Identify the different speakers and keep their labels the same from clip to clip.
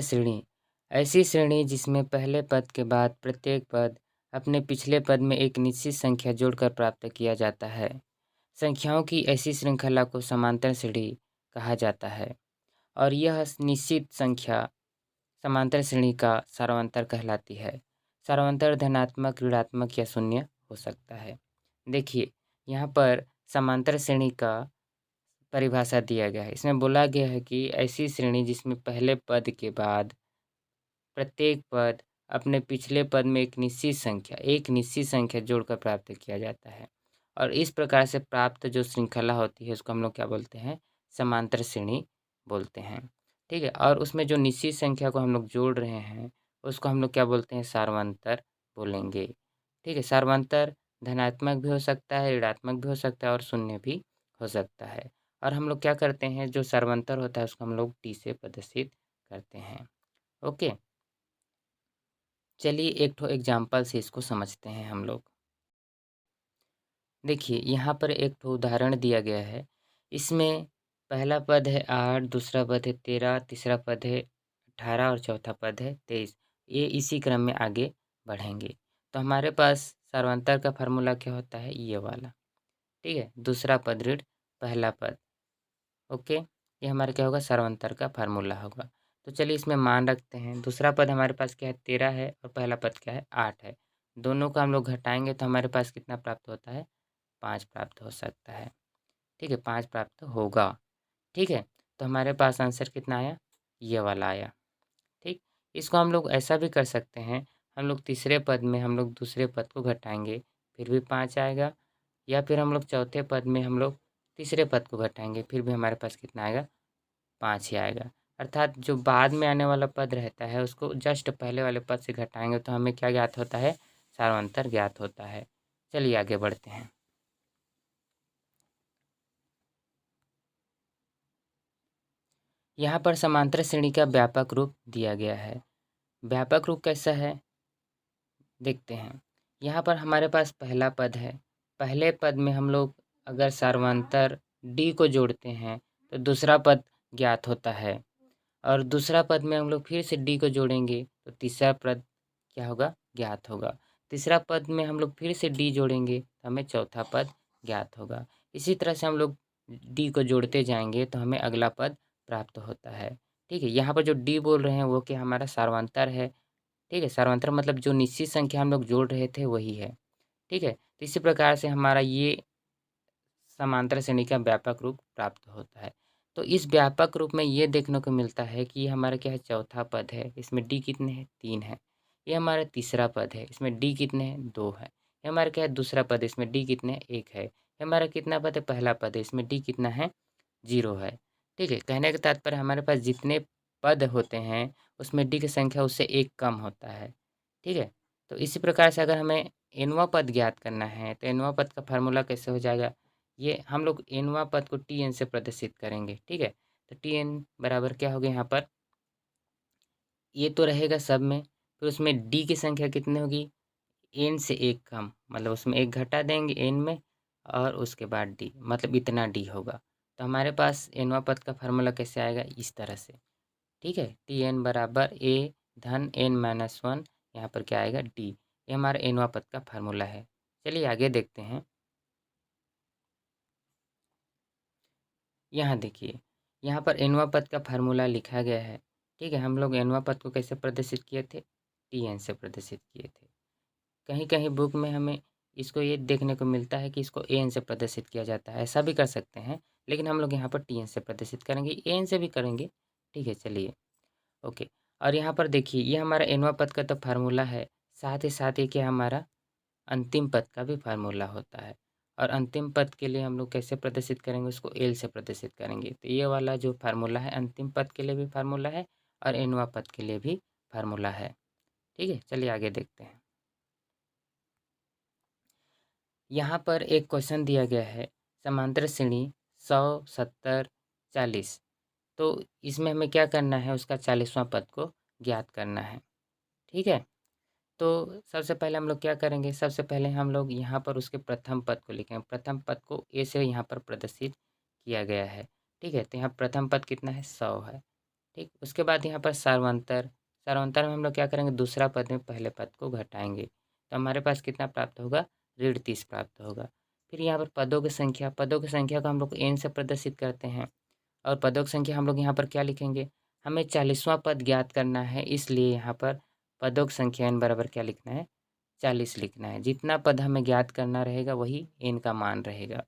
Speaker 1: श्रेणी ऐसी श्रेणी जिसमें पहले पद के बाद प्रत्येक पद अपने पिछले पद में एक निश्चित संख्या जोड़कर प्राप्त किया जाता है। संख्याओं की ऐसी श्रृंखला को समांतर श्रेणी कहा जाता है और यह निश्चित संख्या समांतर श्रेणी का सार्वंतर कहलाती है। सार्वंतर धनात्मक, ऋणात्मक या शून्य हो सकता है। देखिए, यहाँ पर समांतर श्रेणी का परिभाषा दिया गया है। इसमें बोला गया है कि ऐसी श्रेणी जिसमें पहले पद के बाद प्रत्येक पद अपने पिछले पद में एक निश्चित संख्या जोड़कर प्राप्त किया जाता है और इस प्रकार से प्राप्त जो श्रृंखला होती है उसको हम लोग क्या बोलते हैं? समांतर श्रेणी बोलते हैं। ठीक है, और उसमें जो निश्चित संख्या को हम लोग जोड़ रहे हैं उसको हम लोग क्या बोलते हैं? सार्वंतर बोलेंगे। ठीक है, सार्वंतर धनात्मक भी हो सकता है, ऋणात्मक भी हो सकता है और शून्य भी हो सकता है। और हम लोग क्या करते हैं, जो सार्वंतर होता है उसको हम लोग टी से प्रदर्शित करते हैं। ओके, चलिए एक ठो एग्जाम्पल से इसको समझते हैं हम लोग। देखिए, यहाँ पर एक ठो उदाहरण दिया गया है। इसमें पहला पद है 8, दूसरा पद है 13, तीसरा पद है 18 और चौथा पद है 23। ये इसी क्रम में आगे बढ़ेंगे। तो हमारे पास सार्वंतर का फार्मूला क्या होता है? ये वाला। ठीक है, दूसरा पद ऋण पहला पद। ओके, ये हमारा क्या होगा? सार्वंतर का फार्मूला होगा। तो चलिए इसमें मान रखते हैं। दूसरा पद हमारे पास क्या है? 13 है और पहला पद क्या है? 8 है। दोनों को हम लोग घटाएंगे तो हमारे पास कितना प्राप्त होता है? 5 प्राप्त हो सकता है। ठीक है, 5 प्राप्त होगा। ठीक है, तो हमारे पास आंसर कितना आया? ये वाला आया। ठीक, इसको हम लोग ऐसा भी कर सकते हैं, हम लोग तीसरे पद में हम लोग दूसरे पद को घटाएंगे फिर भी 5 आएगा, या फिर हम लोग चौथे पद में हम लोग तीसरे पद को घटाएंगे फिर भी हमारे पास कितना आएगा? 5 ही आएगा। अर्थात जो बाद में आने वाला पद रहता है उसको जस्ट पहले वाले पद से घटाएंगे तो हमें क्या ज्ञात होता है? सार्वंतर ज्ञात होता है। चलिए आगे बढ़ते हैं। यहाँ पर समांतर श्रेणी का व्यापक रूप दिया गया है। व्यापक रूप कैसा है देखते हैं। यहाँ पर हमारे पास पहला पद है। पहले पद में हम लोग अगर सार्वंतर डी को जोड़ते हैं तो दूसरा पद ज्ञात होता है और दूसरा पद में हम लोग फिर से डी को जोड़ेंगे तो तीसरा पद क्या होगा? ज्ञात होगा। तीसरा पद में हम लोग फिर से डी जोड़ेंगे तो हमें चौथा पद ज्ञात होगा। इसी तरह से हम लोग डी को जोड़ते जाएंगे तो हमें अगला पद प्राप्त होता है। ठीक है, यहाँ पर जो डी बोल रहे हैं वो क्या हमारा सार्वंतर है। ठीक है, सार्वंतर मतलब जो निश्चित संख्या हम लोग जोड़ रहे थे वही है। ठीक है, तो इसी प्रकार से हमारा ये समांतर श्रेणी का व्यापक रूप प्राप्त होता है। तो इस व्यापक रूप में ये देखने को मिलता है कि ये हमारा क्या है? चौथा पद है। इसमें डी कितने हैं? 3 है। ये हमारा तीसरा पद है। इसमें डी कितने हैं? 2 है। ये हमारा क्या है? दूसरा पद है। इसमें डी कितने हैं? 1 है। ये हमारा कितना पद है? पहला पद है। इसमें डी कितना है? 0 है। ठीक है, कहने का तात्पर्य हमारे पास जितने पद होते हैं उसमें डी की संख्या उससे 1 कम होता है। ठीक है, तो इसी प्रकार से अगर हमें एनवां पद ज्ञात करना है तो एनवां पद का फार्मूला कैसे हो जाएगा? ये हम लोग एनवां पद को टी एन से प्रदर्शित करेंगे। ठीक है, तो टी एन बराबर क्या होगा? यहाँ पर ये तो रहेगा सब में, फिर उसमें डी की संख्या कितनी होगी? एन से 1 कम, मतलब उसमें 1 घटा देंगे एन में और उसके बाद डी, मतलब इतना डी होगा। तो हमारे पास एनवां पद का फार्मूला कैसे आएगा? इस तरह से। ठीक है, टी एन बराबर ए धन एन माइनस 1, यहाँ पर क्या आएगा? डी। ये हमारा एनवां पद का फार्मूला है। चलिए आगे देखते हैं। यहाँ देखिए, यहाँ पर एनवां पद का फार्मूला लिखा गया है। ठीक है, हम लोग एनवां पद को कैसे प्रदर्शित किए थे? टी एन से प्रदर्शित किए थे। कहीं कहीं बुक में हमें इसको ये देखने को मिलता है कि इसको ए एन से प्रदर्शित किया जाता है। ऐसा भी कर सकते हैं, लेकिन हम लोग यहाँ पर टी एन से प्रदर्शित करेंगे, ए एन से भी करेंगे। ठीक है, चलिए ओके। और यहाँ पर देखिए, ये हमारा एनवां पद का तो फार्मूला है, साथ ही साथ ये क्या हमारा अंतिम पद का भी फार्मूला होता है। और अंतिम पद के लिए हम लोग कैसे प्रदर्शित करेंगे? उसको एल से प्रदर्शित करेंगे। तो ये वाला जो फार्मूला है अंतिम पद के लिए भी फार्मूला है और एनवां पद के लिए भी फार्मूला है। ठीक है, चलिए आगे देखते हैं। यहाँ पर एक क्वेश्चन दिया गया है, समांतर श्रेणी 100, 70, 40। तो इसमें हमें क्या करना है? उसका 40वां पद को ज्ञात करना है। ठीक है, तो सबसे पहले हम लोग क्या करेंगे? सबसे पहले हम लोग यहाँ पर उसके प्रथम पद को लिखेंगे। प्रथम पद को ए से यहाँ पर प्रदर्शित किया गया है। ठीक है, तो यहाँ प्रथम पद कितना है? 100 है। ठीक, उसके बाद यहाँ पर सार्वंतर, सार्वंतर में हम लोग क्या करेंगे, दूसरा पद में पहले पद को घटाएंगे, तो हमारे पास कितना प्राप्त होगा, ऋण 30 प्राप्त होगा। फिर यहाँ पर पदों की संख्या, पदों की संख्या को हम लोग n से प्रदर्शित करते हैं, और पदों की संख्या हम लोग यहाँ पर क्या लिखेंगे, हमें 40वां पद ज्ञात करना है, इसलिए यहाँ पर पदों की संख्या n बराबर क्या लिखना है, 40 लिखना है। जितना पद हमें ज्ञात करना रहेगा वही n का मान रहेगा।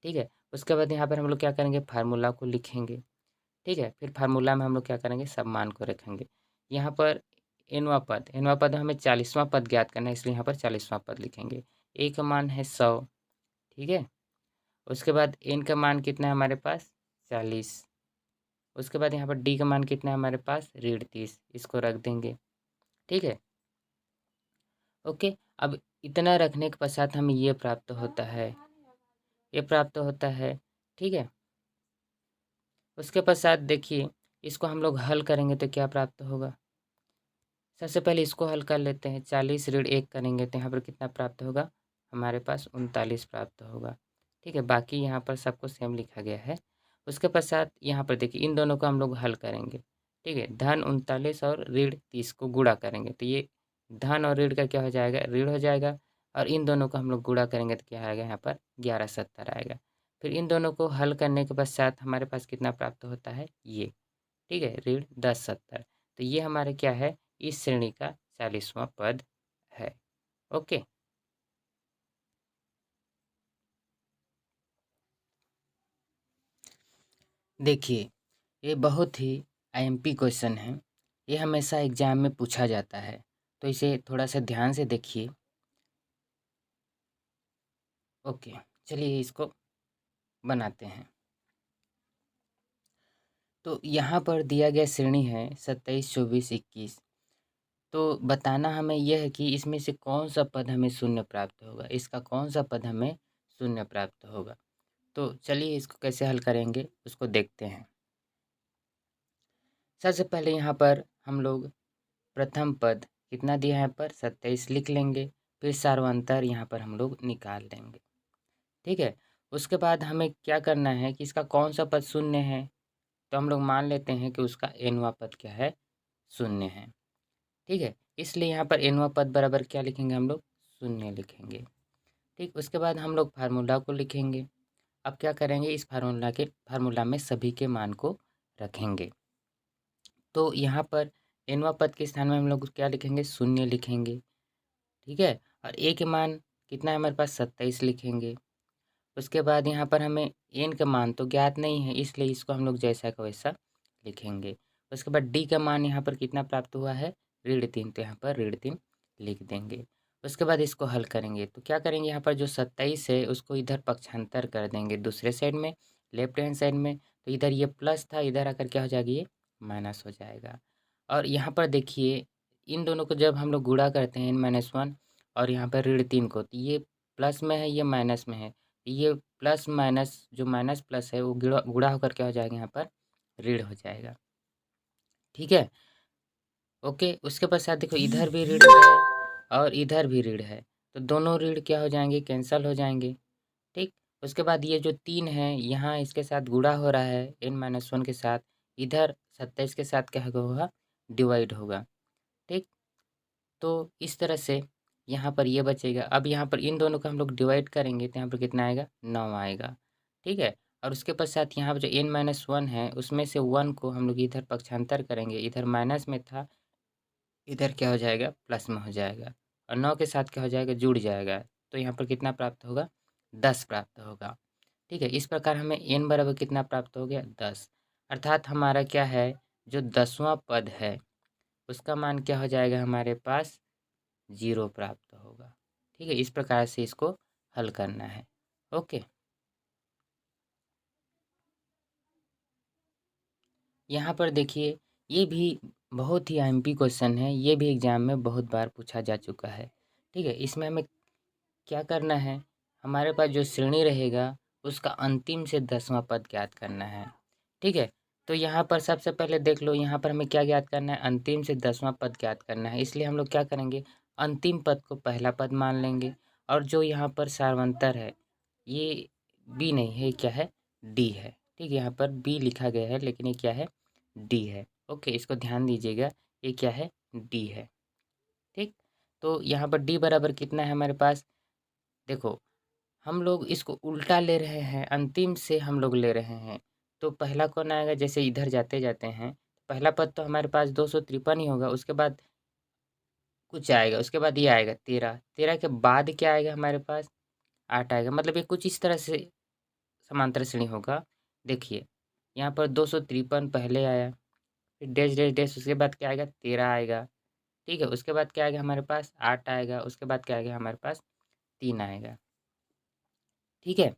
Speaker 1: ठीक है, उसके बाद यहाँ पर हम लोग क्या करेंगे, फार्मूला को लिखेंगे। ठीक है, फिर फार्मूला में हम लोग क्या करेंगे, सब मान को रखेंगे। यहाँ पर एनवा पद हमें 40वां पद ज्ञात करना है, इसलिए यहाँ पर 40वां पद लिखेंगे। ए का मान है 100। ठीक है, उसके बाद एन का मान कितना है हमारे पास, 40। उसके बाद यहाँ पर डी का मान कितना है हमारे पास, ऋण 30, इसको रख देंगे। ठीक है, ओके। अब इतना रखने के पश्चात हमें ये प्राप्त होता है, ये प्राप्त होता है। ठीक है, उसके पश्चात देखिए, इसको हम लोग हल करेंगे तो क्या प्राप्त होगा। सबसे पहले इसको हल कर लेते हैं, 40 ऋण 1 करेंगे तो यहाँ पर कितना प्राप्त होगा, हमारे पास 39 प्राप्त होगा। ठीक है, बाकी यहाँ पर सबको सेम लिखा गया है। उसके पश्चात यहाँ पर देखिए, इन दोनों को हम लोग हल करेंगे। ठीक है, धन 39 और ऋण 30 को गुणा करेंगे, तो ये धन और ऋण का क्या हो जाएगा, ऋण हो जाएगा, और इन दोनों को हम लोग गुणा करेंगे तो क्या आएगा, यहाँ पर 1170 आएगा। फिर इन दोनों को हल करने के पश्चात हमारे पास कितना प्राप्त होता है, ये। ठीक है, ऋण 1070, तो ये हमारे क्या है, इस श्रेणी का 40वां पद है। ओके, देखिए, ये बहुत ही आईएमपी क्वेश्चन है, ये हमेशा एग्जाम में पूछा जाता है, तो इसे थोड़ा सा ध्यान से देखिए। ओके, चलिए इसको बनाते हैं। तो यहाँ पर दिया गया श्रेणी है 27, 24, 21। तो बताना हमें यह है कि इसमें से कौन सा पद हमें शून्य प्राप्त होगा, इसका कौन सा पद हमें शून्य प्राप्त होगा। तो चलिए इसको कैसे हल करेंगे उसको देखते हैं। सबसे पहले यहाँ पर हम लोग प्रथम पद कितना दिया है, यहाँ पर 27 लिख लेंगे, फिर सार्वंतर यहाँ पर हम लोग निकाल देंगे। ठीक है, उसके बाद हमें क्या करना है कि इसका कौन सा पद शून्य है, तो हम लोग मान लेते हैं कि उसका एनवा पद क्या है, शून्य है। ठीक है, इसलिए यहाँ पर एनवा पद बराबर क्या लिखेंगे, हम लोग शून्य लिखेंगे। ठीक, उसके बाद हम लोग फार्मूला को लिखेंगे। अब क्या करेंगे, इस फार्मूला में सभी के मान को रखेंगे। तो यहाँ पर एनवा पद के स्थान में हम लोग क्या लिखेंगे, शून्य लिखेंगे। ठीक है, और ए के मान कितना है हमारे पास, 27 लिखेंगे। उसके बाद यहाँ पर हमें एन का मान तो ज्ञात नहीं है, इसलिए इसको हम लोग जैसा का वैसा लिखेंगे। उसके बाद डी का मान यहाँ पर कितना प्राप्त हुआ है, ऋण 3, तो यहाँ पर ऋण 3 लिख देंगे। उसके बाद इसको हल करेंगे तो क्या करेंगे, यहाँ पर जो 27 है उसको इधर पक्षांतर कर देंगे दूसरे साइड में, लेफ्ट हैंड साइड में। तो इधर ये प्लस था, इधर आकर क्या हो जाएगा, ये माइनस हो जाएगा। और यहाँ पर देखिए, इन दोनों को जब हम लोग गुणा करते हैं n-1 और यहाँ पर ऋण 3 को, तो ये प्लस में है, ये माइनस में है। ये प्लस माइनस, जो माइनस प्लस है वो गुणा गुणा होकर क्या हो जाएगा, यहाँ पर ऋण हो जाएगा। ठीक है, ओके। उसके पश्चात देखो, इधर भी ऋण है और इधर भी ऋण है, तो दोनों ऋण क्या हो जाएंगे, कैंसल हो जाएंगे। ठीक, उसके बाद ये जो 3 है यहाँ इसके साथ गुणा हो रहा है n-1 के साथ, इधर 27 के साथ क्या होगा, डिवाइड होगा। ठीक, तो इस तरह से यहाँ पर ये बचेगा। अब यहाँ पर इन दोनों को हम लोग डिवाइड करेंगे तो यहाँ पर कितना आएगा, 9 आएगा। ठीक है, और उसके पश्चात यहाँ पर जो n-1 है उसमें से 1 को हम लोग इधर पक्षांतर करेंगे, इधर माइनस में था, इधर क्या हो जाएगा, प्लस में हो जाएगा, और 9 के साथ क्या हो जाएगा, जुड़ जाएगा। तो यहाँ पर कितना प्राप्त होगा, 10 प्राप्त होगा। ठीक है, इस प्रकार हमें n बराबर कितना प्राप्त हो गया, 10। अर्थात हमारा क्या है, जो 10वां पद है उसका मान क्या हो जाएगा, हमारे पास 0 प्राप्त होगा। ठीक है, इस प्रकार से इसको हल करना है। ओके, यहाँ पर देखिए, ये भी बहुत ही आईएमपी क्वेश्चन है, ये भी एग्जाम में बहुत बार पूछा जा चुका है। ठीक है, इसमें हमें क्या करना है, हमारे पास जो श्रेणी रहेगा उसका अंतिम से 10वां पद ज्ञात करना है। ठीक है, तो यहाँ पर सबसे पहले देख लो, यहाँ पर हमें क्या ज्ञात करना है, अंतिम से 10वां पद ज्ञात करना है। इसलिए हम लोग क्या करेंगे, अंतिम पद को पहला पद मान लेंगे, और जो यहाँ पर सार्वंतर है ये बी नहीं है, क्या है, डी है। ठीक है, यहाँ पर बी लिखा गया है लेकिन ये क्या है, डी है। ओके, इसको ध्यान दीजिएगा, ये क्या है, डी है। ठीक, तो यहाँ पर डी बराबर कितना है हमारे पास, देखो हम लोग इसको उल्टा ले रहे हैं, अंतिम से हम लोग ले रहे हैं, तो पहला कौन आएगा, जैसे इधर जाते जाते हैं, पहला पद तो हमारे पास 253 ही होगा, उसके बाद कुछ आएगा, उसके बाद ये आएगा 13, 13 के बाद क्या आएगा हमारे पास, 8 आएगा। मतलब ये कुछ इस तरह से समांतर श्रेणी होगा। देखिए यहाँ पर 253 पहले आया, फिर डैश डैश डैश, उसके बाद क्या आएगा, 13 आएगा। ठीक है, उसके बाद क्या आएगा हमारे पास, 8 आएगा, उसके बाद क्या आएगा हमारे पास, 3 आएगा। ठीक है,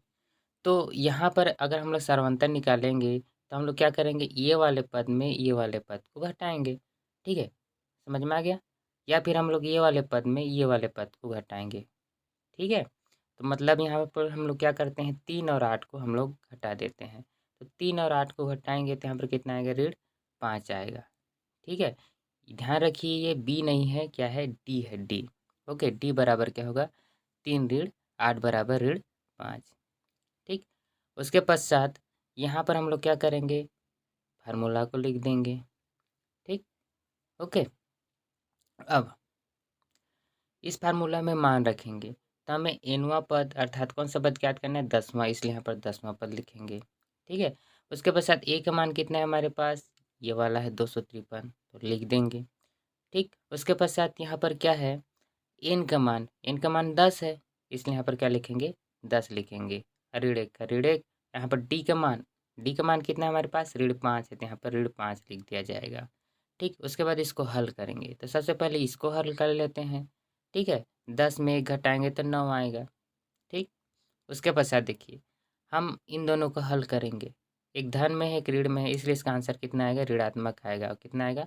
Speaker 1: तो यहाँ पर अगर हम लोग सार्वंतर निकालेंगे तो हम लोग क्या करेंगे, ये वाले पद में ये वाले पद को घटाएंगे। ठीक है, समझ में आ गया, या फिर हम लोग ये वाले पद में ये वाले पद को घटाएंगे। ठीक है, तो मतलब यहाँ पर हम लोग क्या करते हैं, 3 और 8 को हम लोग घटा देते हैं, तो 3 और 8 को घटाएंगे तो यहाँ पर कितना आएगा, ऋण 5 आएगा। ठीक है, ध्यान रखिए ये बी नहीं है, क्या है, डी है, डी। ओके, डी बराबर क्या होगा, 3 ऋण 8 बराबर ऋण 5। ठीक, उसके पश्चात यहाँ पर हम लोग क्या करेंगे, फार्मूला को लिख देंगे। ठीक, ओके, अब इस फार्मूला में मान रखेंगे तो हमें एनवा पद अर्थात कौन सा पद ज्ञात करना है, 10वां, इसलिए यहाँ पर 10वां पद लिखेंगे। ठीक है, उसके पश्चात ए का मान कितना है हमारे पास, ये वाला है 253, तो लिख देंगे। ठीक, उसके पश्चात यहाँ पर क्या है, एन का मान, एन का मान 10 है, इसलिए यहाँ पर क्या लिखेंगे, 10 लिखेंगे। ऋण 1 का ऋण 1, यहाँ पर डी का मान, डी का मान कितना है हमारे पास, ऋण 5 है, तो यहाँ पर ऋण 5 लिख दिया जाएगा। ठीक, उसके बाद इसको हल करेंगे, तो सबसे पहले इसको हल कर लेते हैं। ठीक है, 10 में 1 घटाएंगे तो 9 आएगा। ठीक, उसके पश्चात देखिए हम इन दोनों को हल करेंगे, एक धन में है एक ऋण में है, इसलिए इसका आंसर कितना आएगा, ऋणात्मक आएगा। और कितना आएगा,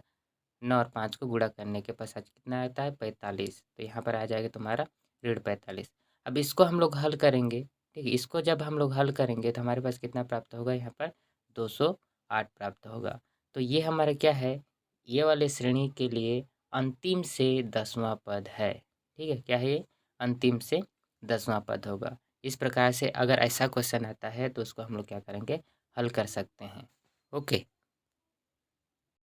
Speaker 1: 9 और 5 को गुणा करने के पश्चात कितना आता है, 45, तो यहाँ पर आ जाएगा तुम्हारा ऋण 45। अब इसको हम लोग हल करेंगे। ठीक है, इसको जब हम लोग हल करेंगे तो हमारे पास कितना प्राप्त होगा, यहाँ पर 208 प्राप्त होगा। तो ये हमारा क्या है, ये वाले श्रेणी के लिए अंतिम से 10वां पद है। ठीक है, क्या है ये, अंतिम से 10वां पद होगा। इस प्रकार से अगर ऐसा क्वेश्चन आता है तो उसको हम लोग क्या करेंगे, हल कर सकते हैं। ओके।